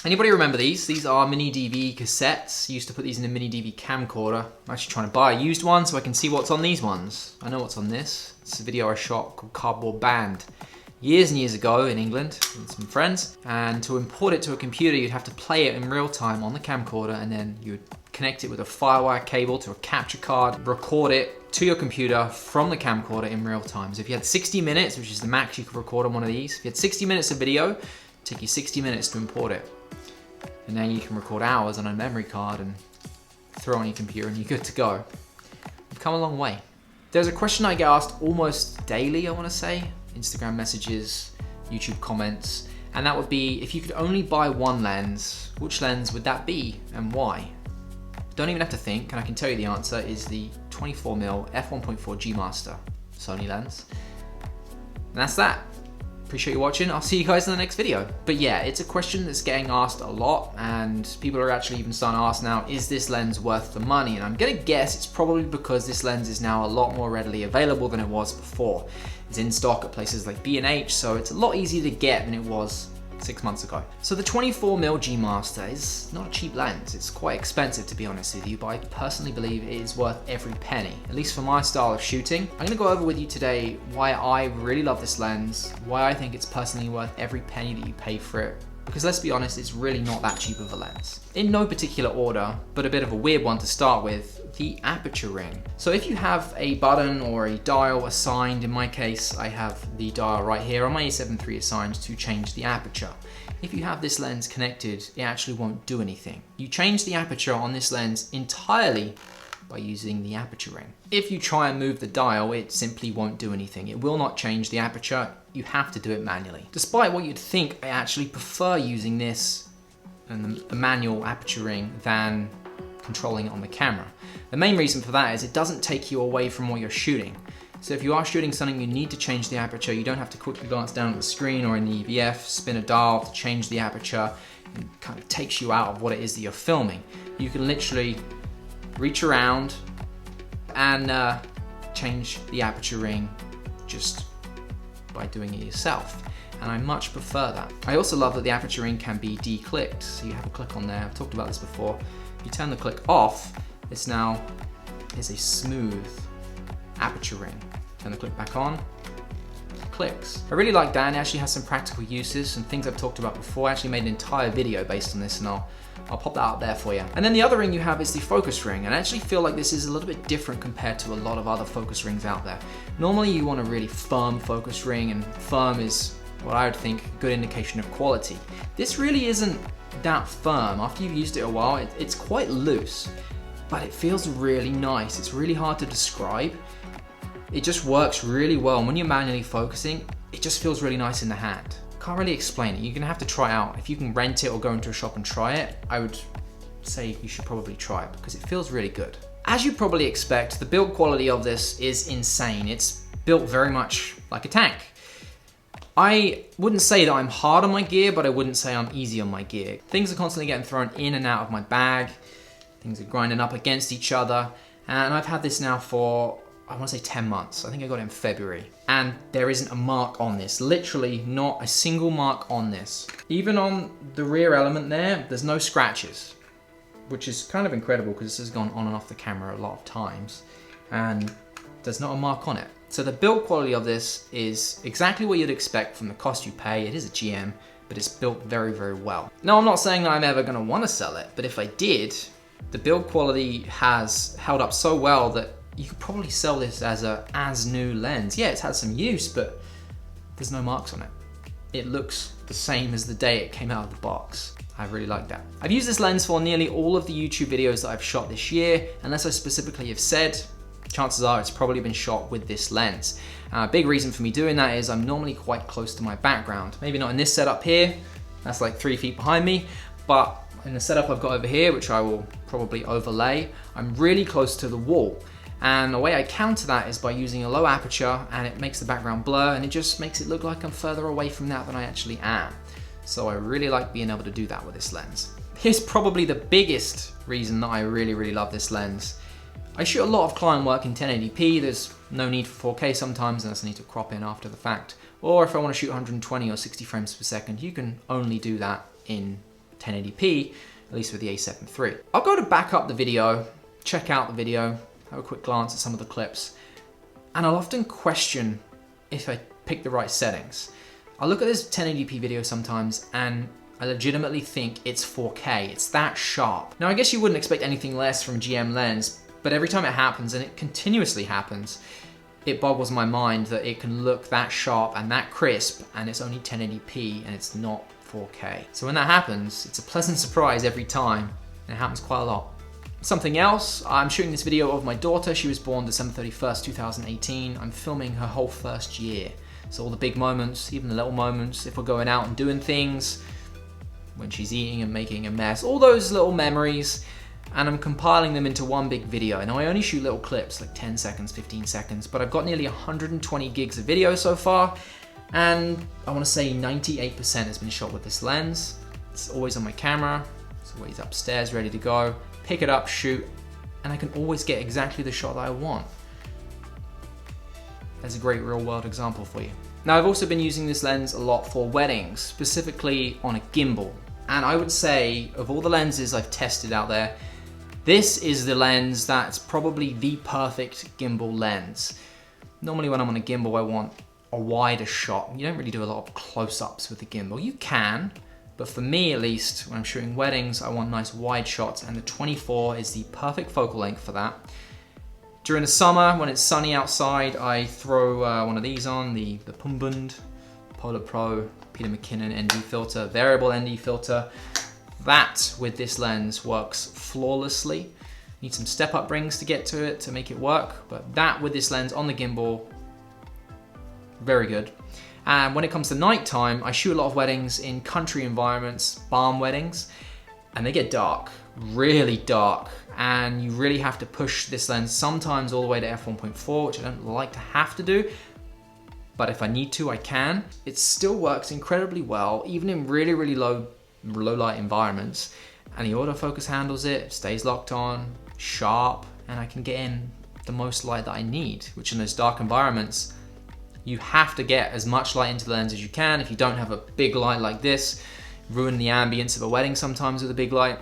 Anybody remember these? These are mini DV cassettes. Used to put these in a mini DV camcorder. I'm actually trying to buy a used one so I can see what's on these ones. I know what's on this. It's a video I shot called Cardboard Band. Years and years ago in England with some friends. And to import it to a computer, you'd have to play it in real time on the camcorder, and then you would connect it with a firewire cable to a capture card, record it to your computer from the camcorder in real time. So if you had 60 minutes, which is the max you could record on one of these, if you had 60 minutes of video, it'd take you 60 minutes to import it. And now you can record hours on a memory card and throw on your computer and you're good to go. We've come a long way. There's a question I get asked almost daily, I want to say. Instagram messages, YouTube comments, and that would be, if you could only buy one lens, which lens would that be and why? Don't even have to think, and I can tell you the answer is the 24mm F1.4 G Master Sony lens. And that's that. Appreciate you watching. I'll see you guys in the next video. But yeah, it's a question that's getting asked a lot, and people are actually even starting to ask now, is this lens worth the money? And I'm gonna guess it's probably because this lens is now a lot more readily available than it was before. It's in stock at places like B&H, so it's a lot easier to get than it was 6 months ago. So the 24mm G Master is not a cheap lens. It's quite expensive, to be honest with you, but I personally believe it is worth every penny, at least for my style of shooting. I'm gonna go over with you today why I really love this lens, why I think it's personally worth every penny that you pay for it, because let's be honest, it's really not that cheap of a lens. In no particular order, but a bit of a weird one to start with, the Aperture Ring. So if you have a button or a dial assigned, in my case, I have the dial right here on my A7 III assigned to change the aperture. If you have this lens connected, it actually won't do anything. You change the aperture on this lens entirely by using the Aperture Ring. If you try and move the dial, it simply won't do anything. It will not change the aperture. You have to do it manually. Despite what you'd think, I actually prefer using this and the manual Aperture Ring than controlling it on the camera. The main reason for that is it doesn't take you away from what you're shooting. So if you are shooting something you need to change the aperture, you don't have to quickly glance down at the screen or in the EVF, spin a dial to change the aperture. It kind of takes you out of what it is that you're filming. You can literally reach around and change the Aperture Ring just by doing it yourself. And I much prefer that. I also love that the Aperture Ring can be declicked. So you have a click on there. I've talked about this before. You turn the click off, this now is a smooth Aperture Ring. Turn the click back on, it clicks. I really like that, and it actually has some practical uses, some things I've talked about before. I actually made an entire video based on this, and I'll pop that up there for you. And then the other ring you have is the focus ring, and I actually feel like this is a little bit different compared to a lot of other focus rings out there. Normally you want a really firm focus ring, and firm is what I would think a good indication of quality. This really isn't that firm. After you've used it a while, it's quite loose, but it feels really nice. It's really hard to describe. It just works really well, and when you're manually focusing, it just feels really nice in the hand. Can't really explain it. You're gonna have to try it out. If you can rent it or go into a shop and try it, I would say you should probably try it because it feels really good. As you probably expect, the build quality of this is insane. It's built very much like a tank. I wouldn't say that I'm hard on my gear, but I wouldn't say I'm easy on my gear. Things are constantly getting thrown in and out of my bag. Things are grinding up against each other. And I've had this now for, I want to say 10 months. I think I got it in February. And there isn't a mark on this. Literally not a single mark on this. Even on the rear element there, there's no scratches, which is kind of incredible because this has gone on and off the camera a lot of times. And there's not a mark on it. So the build quality of this is exactly what you'd expect from the cost you pay. It is a GM, but it's built very, very well. Now, I'm not saying that I'm ever gonna wanna sell it, but if I did, the build quality has held up so well that you could probably sell this as a as-new lens. Yeah, it's had some use, but there's no marks on it. It looks the same as the day it came out of the box. I really like that. I've used this lens for nearly all of the YouTube videos that I've shot this year, unless I specifically have said, chances are it's probably been shot with this lens. A big reason for me doing that is I'm normally quite close to my background. Maybe not in this setup here, that's like 3 feet behind me, but in the setup I've got over here, which I will probably overlay, I'm really close to the wall. And the way I counter that is by using a low aperture, and it makes the background blur, and it just makes it look like I'm further away from that than I actually am. So I really like being able to do that with this lens. Here's probably the biggest reason that I really, really love this lens. I shoot a lot of client work in 1080p. There's no need for 4K sometimes unless I need to crop in after the fact. Or if I want to shoot 120 or 60 frames per second, you can only do that in 1080p, at least with the A7 III. I'll go to back up the video, check out the video, have a quick glance at some of the clips, and I'll often question if I pick the right settings. I look at this 1080p video sometimes and I legitimately think it's 4K, it's that sharp. Now I guess you wouldn't expect anything less from a GM lens, but every time it happens, and it continuously happens, it boggles my mind that it can look that sharp and that crisp and it's only 1080p and it's not 4K. So when that happens, it's a pleasant surprise every time, and it happens quite a lot. Something else, I'm shooting this video of my daughter. She was born December 31st, 2018. I'm filming her whole first year. So all the big moments, even the little moments, if we're going out and doing things, when she's eating and making a mess, all those little memories, and I'm compiling them into one big video. Now I only shoot little clips, like 10 seconds, 15 seconds, but I've got nearly 120 gigs of video so far, and I want to say 98% has been shot with this lens. It's always on my camera, it's always upstairs ready to go, pick it up, shoot, and I can always get exactly the shot that I want. There's a great real world example for you. Now I've also been using this lens a lot for weddings, specifically on a gimbal. And I would say, of all the lenses I've tested out there, this is the lens that's probably the perfect gimbal lens. Normally when I'm on a gimbal, I want a wider shot. You don't really do a lot of close-ups with the gimbal. You can, but for me at least, when I'm shooting weddings, I want nice wide shots, and the 24 is the perfect focal length for that. During the summer, when it's sunny outside, I throw one of these on, the Pumbund Polar Pro Peter McKinnon ND filter, variable ND filter. That, with this lens, works flawlessly. Need some step-up rings to get to it to make it work, but that with this lens on the gimbal, very good. And when it comes to nighttime, I shoot a lot of weddings in country environments, barn weddings, and they get dark, really dark, and you really have to push this lens sometimes all the way to f1.4, which I don't like to have to do, but if I need to, I can. It still works incredibly well, even in really, really low light environments, and the autofocus handles it, stays locked on, sharp, and I can get in the most light that I need, which in those dark environments, you have to get as much light into the lens as you can. If you don't have a big light like this, ruin the ambience of a wedding sometimes with a big light,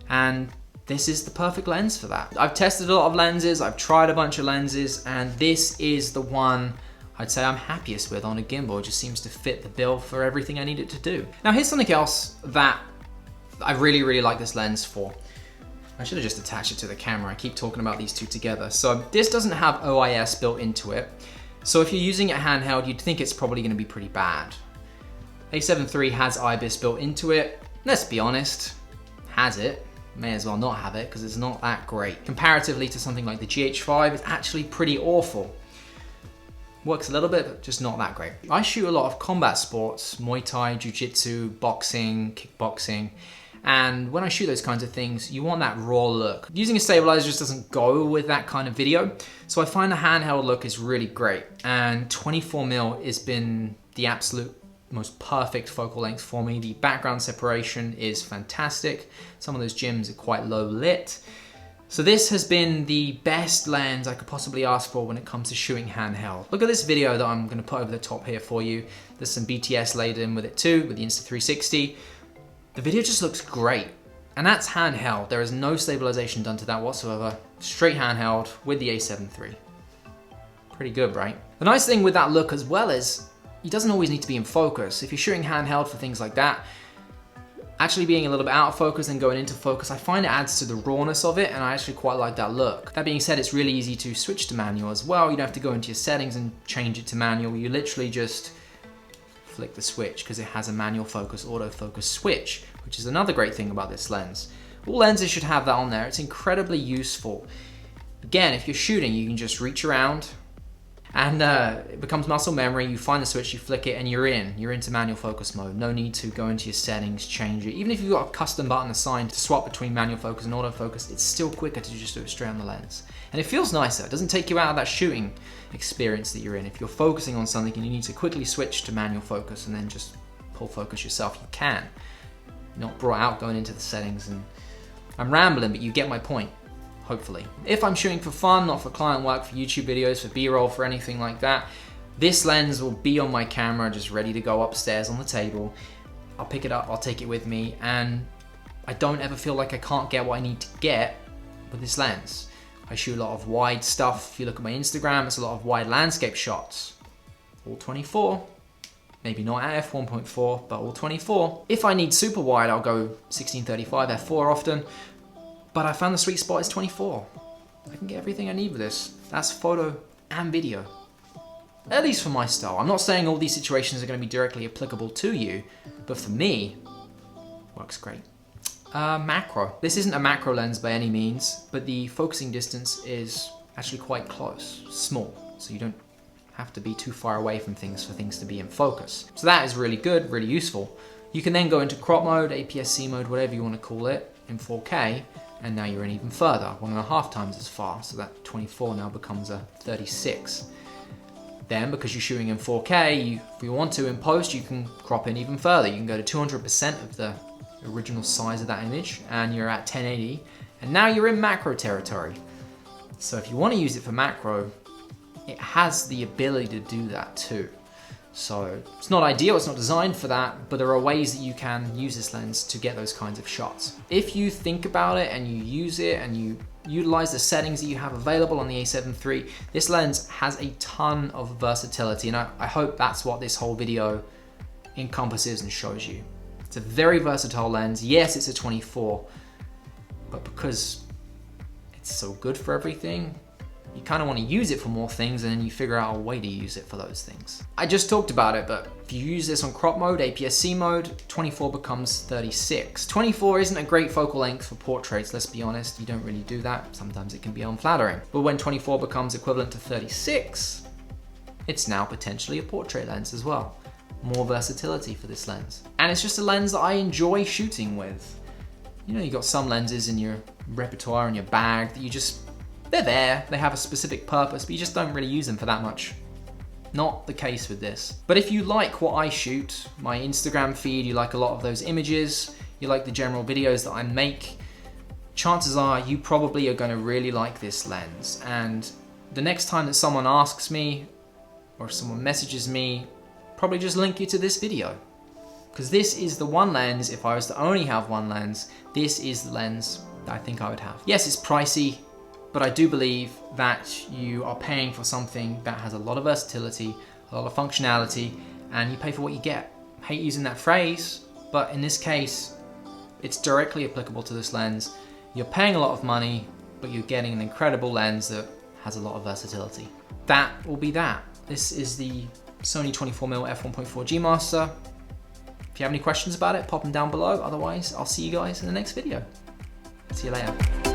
and this is the perfect lens for that. I've tested a lot of lenses, I've tried a bunch of lenses, and this is the one I'd say I'm happiest with on a gimbal. It just seems to fit the bill for everything I need it to do. Now here's something else that I really, really like this lens for. I should have just attached it to the camera. I keep talking about these two together. So this doesn't have OIS built into it. So if you're using it handheld, you'd think it's probably gonna be pretty bad. A7 III has IBIS built into it. Let's be honest, has it. May as well not have it because it's not that great. Comparatively to something like the GH5, it's actually pretty awful. Works a little bit, but just not that great. I shoot a lot of combat sports, Muay Thai, Jiu-Jitsu, boxing, kickboxing, and when I shoot those kinds of things, you want that raw look. Using a stabilizer just doesn't go with that kind of video, so I find the handheld look is really great, and 24mm has been the absolute most perfect focal length for me. The background separation is fantastic. Some of those gyms are quite low lit. So this has been the best lens I could possibly ask for when it comes to shooting handheld. Look at this video that I'm gonna put over the top here for you. There's some BTS laid in with it too, with the Insta360. The video just looks great. And that's handheld. There is no stabilization done to that whatsoever. Straight handheld with the A7 III. Pretty good, right? The nice thing with that look as well is, it doesn't always need to be in focus. If you're shooting handheld for things like that, actually being a little bit out of focus and going into focus, I find it adds to the rawness of it, and I actually quite like that look. That being said, it's really easy to switch to manual as well. You don't have to go into your settings and change it to manual. You literally just flick the switch because it has a manual focus, autofocus switch, which is another great thing about this lens. All lenses should have that on there. It's incredibly useful. Again, if you're shooting, you can just reach around, and it becomes muscle memory. You find the switch, you flick it, and you're into manual focus mode. No need to go into your settings, change it. Even if you've got a custom button assigned to swap between manual focus and autofocus, it's still quicker to just do it straight on the lens. And it feels nicer. It doesn't take you out of that shooting experience that you're in. If you're focusing on something and you need to quickly switch to manual focus and then just pull focus yourself, you can. You're not brought out going into the settings. And I'm rambling, but you get my point. Hopefully. If I'm shooting for fun, not for client work, for YouTube videos, for B-roll, for anything like that, this lens will be on my camera, just ready to go upstairs on the table. I'll pick it up, I'll take it with me, and I don't ever feel like I can't get what I need to get with this lens. I shoot a lot of wide stuff. If you look at my Instagram, it's a lot of wide landscape shots. All 24. Maybe not at f1.4, but all 24. If I need super wide, I'll go 1635 f4 often, but I found the sweet spot is 24. I can get everything I need with this. That's photo and video. At least for my style. I'm not saying all these situations are going to be directly applicable to you, but for me, works great. Macro. This isn't a macro lens by any means, but the focusing distance is actually quite close, small, so you don't have to be too far away from things for things to be in focus. So that is really good, really useful. You can then go into crop mode, APS-C mode, whatever you want to call it, in 4K, and now you're in even further, 1.5 times as far, so that 24 now becomes a 36. Then, because you're shooting in 4K, if you want to in post, you can crop in even further. You can go to 200% of the original size of that image, and you're at 1080, and now you're in macro territory. So if you want to use it for macro, it has the ability to do that too. So it's not ideal, it's not designed for that, but there are ways that you can use this lens to get those kinds of shots. If you think about it and you use it and you utilize the settings that you have available on the A7 III, this lens has a ton of versatility, and I hope that's what this whole video encompasses and shows you. It's a very versatile lens. Yes, it's a 24, but because it's so good for everything, you kind of want to use it for more things, and then you figure out a way to use it for those things. I just talked about it, but if you use this on crop mode, APS-C mode, 24 becomes 36. 24 isn't a great focal length for portraits, let's be honest. You don't really do that. Sometimes it can be unflattering. But when 24 becomes equivalent to 36, it's now potentially a portrait lens as well. More versatility for this lens. And it's just a lens that I enjoy shooting with. You know, you got some lenses in your repertoire, in your bag, that you just, they're there, they have a specific purpose, but you just don't really use them for that much. Not the case with this. But if you like what I shoot, my Instagram feed, you like a lot of those images, you like the general videos that I make, chances are you probably are going to really like this lens. And the next time that someone asks me, or someone messages me, probably just link you to this video. Because this is the one lens, if I was to only have one lens, this is the lens that I think I would have. Yes, it's pricey, but I do believe that you are paying for something that has a lot of versatility, a lot of functionality, and you pay for what you get. I hate using that phrase, but in this case, it's directly applicable to this lens. You're paying a lot of money, but you're getting an incredible lens that has a lot of versatility. That will be that. This is the Sony 24mm F1.4 G Master. If you have any questions about it, pop them down below. Otherwise, I'll see you guys in the next video. See you later.